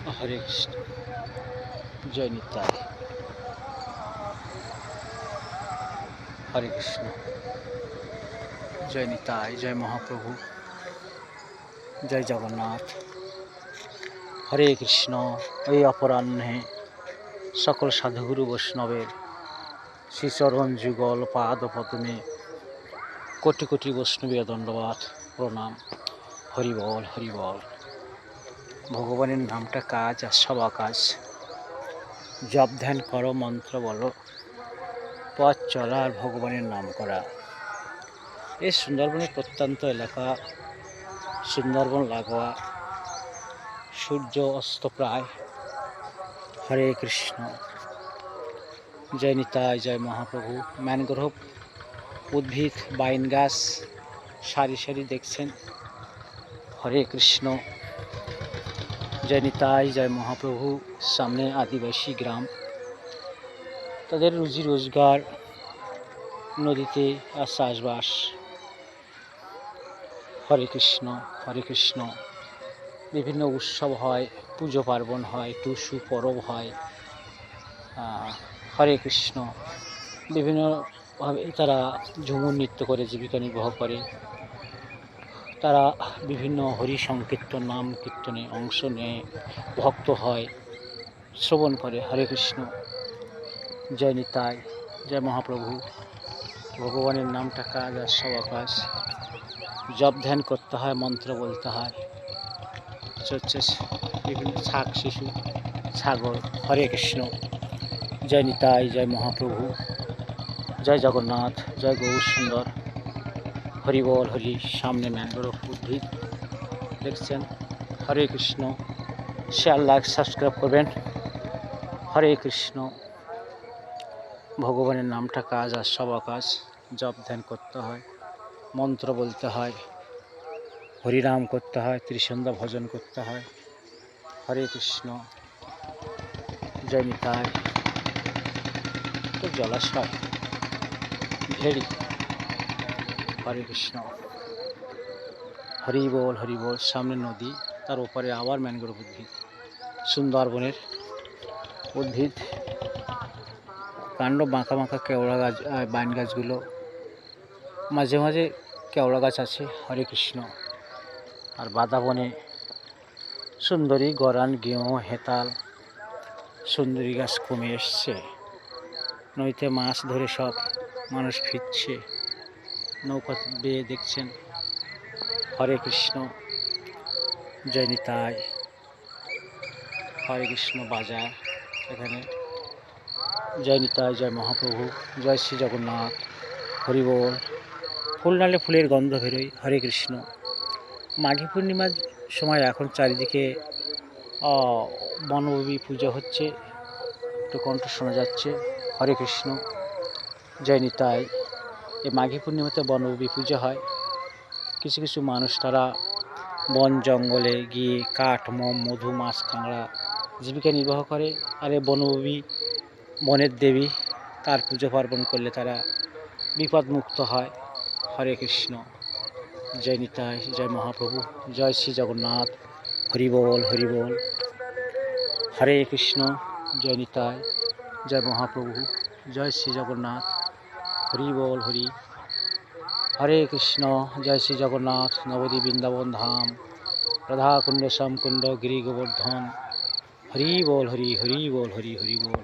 হরে কৃষ্ণ। জয় নিতাই। হরে কৃষ্ণ। জয় নিতাই। জয় মহাপ্রভু। জয় জগন্নাথ। হরে কৃষ্ণ। এই অপরাহ্নে সকল সাধুগুরু বৈষ্ণবের শ্রীচরণ যুগল পাদ পদ্মে কোটি কোটি বৈষ্ণবীয় দণ্ডবাদ প্রণাম। হরিবল হরিবল। ভগবানের নামটা কাজ আর সব আকাশ। জপ ধ্যান করো, মন্ত্র বলো, পথ চলা আর ভগবানের নাম করা। এই সুন্দরবনের প্রত্যন্ত এলাকা, সুন্দরবন লাগোয়া, সূর্য অস্ত প্রায়। হরে কৃষ্ণ। জয় নিতাই। জয় মহাপ্রভু। ম্যানগ্রোভ উদ্ভিদ, বাইন গাছ সারি সারি দেখছেন। হরে কৃষ্ণ। জয় নিতাই। জয় মহাপ্রভু। সামনে আদিবাসী গ্রাম, তাদের রুজি রোজগার নদীতে আর চাষবাস। হরে কৃষ্ণ। হরে কৃষ্ণ। বিভিন্ন উৎসব হয়, পুজো পার্বণ হয়, টুসু পরব হয়। হরে কৃষ্ণ। বিভিন্নভাবে তারা ঝুমুর নৃত্য করে জীবিকা নির্বাহ করে। তারা বিভিন্ন হরি সংকীর্তন, নাম কীর্তনে অংশ নেয়, ভক্ত হয়, শ্রবণ করে। হরে কৃষ্ণ। জয় নিতাই। জয় মহাপ্রভু। ভগবানের নামটা কাজ আর সব আকাশ। জপ ধ্যান করতে হয়, মন্ত্র বলতে হয়। হচ্ছে বিভিন্ন ছাগ শিশু, ছাগল। হরে কৃষ্ণ। জয় নিতাই। জয় মহাপ্রভু। জয় জগন্নাথ। জয় গৌর সুন্দর। হরিবল হরি। সামনে ম্যানগ্রোভ উদ্ভিদ দেখছেন। হরে কৃষ্ণ। শেয়ার লাইক সাবস্ক্রাইব করবেন। হরে কৃষ্ণ। ভগবানের নামটা কাজ আর সব আকাশ। জপ ধ্যান করতে হয়, মন্ত্র বলতে হয়, হরিনাম করতে হয়, ত্রিসন্ধ্যা ভজন করতে হয়। হরে কৃষ্ণ। জয় নিতাই। তো জলাশয়, ভেড়ি। হরে কৃষ্ণ। হরি বল হরি বল। সামনে নদী, তার ওপারে আবার ম্যানগ্রোভ উদ্ভিদ, সুন্দরবনের উদ্ভিদ। কাণ্ড বাঁকা বাঁকা কেওড়া গাছ, বাইন গাছগুলো, মাঝে মাঝে কেওড়া গাছ আছে। হরে কৃষ্ণ। আর বাদাবনে সুন্দরী, গরান, গেঁয়ো, হেতাল, সুন্দরী গাছ কমে এসছে। নদীতে মাছ ধরে সব মানুষ ফিরছে, নৌকা বেয়ে দেখছেন। হরে কৃষ্ণ। জয় নিতাই। হরে কৃষ্ণ বাজার এখানে। জয় নিতাই। জয় মহাপ্রভু। জয় শ্রী জগন্নাথ। হরিবোল। ফুল নালে ফুলের গন্ধ বেরোয়। হরে কৃষ্ণ। মাঘী পূর্ণিমার সময় এখন চারিদিকে বনভূমি পুজো হচ্ছে, একটু কণ্ঠ শোনা যাচ্ছে। হরে কৃষ্ণ। জয় নিতাই। এই মাঘী পূর্ণিমাতে বনভূমি পুজো হয়। কিছু কিছু মানুষ তারা বন জঙ্গলে গিয়ে কাঠ, মোম, মধু, মাছ, কাঁকড়া জীবিকা নির্বাহ করে। আর এই বনভূমি বনের দেবী, তার পুজো পার্বণ করলে তারা বিপদমুক্ত হয়। হরে কৃষ্ণ। জয় নিতাই। জয় মহাপ্রভু। জয় শ্রী জগন্নাথ। হরিবোল হরিবোল। হরে কৃষ্ণ। জয় নিতাই। জয় মহাপ্রভু। জয় শ্রী জগন্নাথ। হরিবোল হরি। হরে কৃষ্ণ। জয় শ্রী জগন্নাথ। নবদ্বীপ বৃন্দাবন ধাম, রাধাকুণ্ড, শ্যামকুণ্ড, গিরি গোবর্ধন। হরি বল হরি, হরি বল হরি, হরি বল।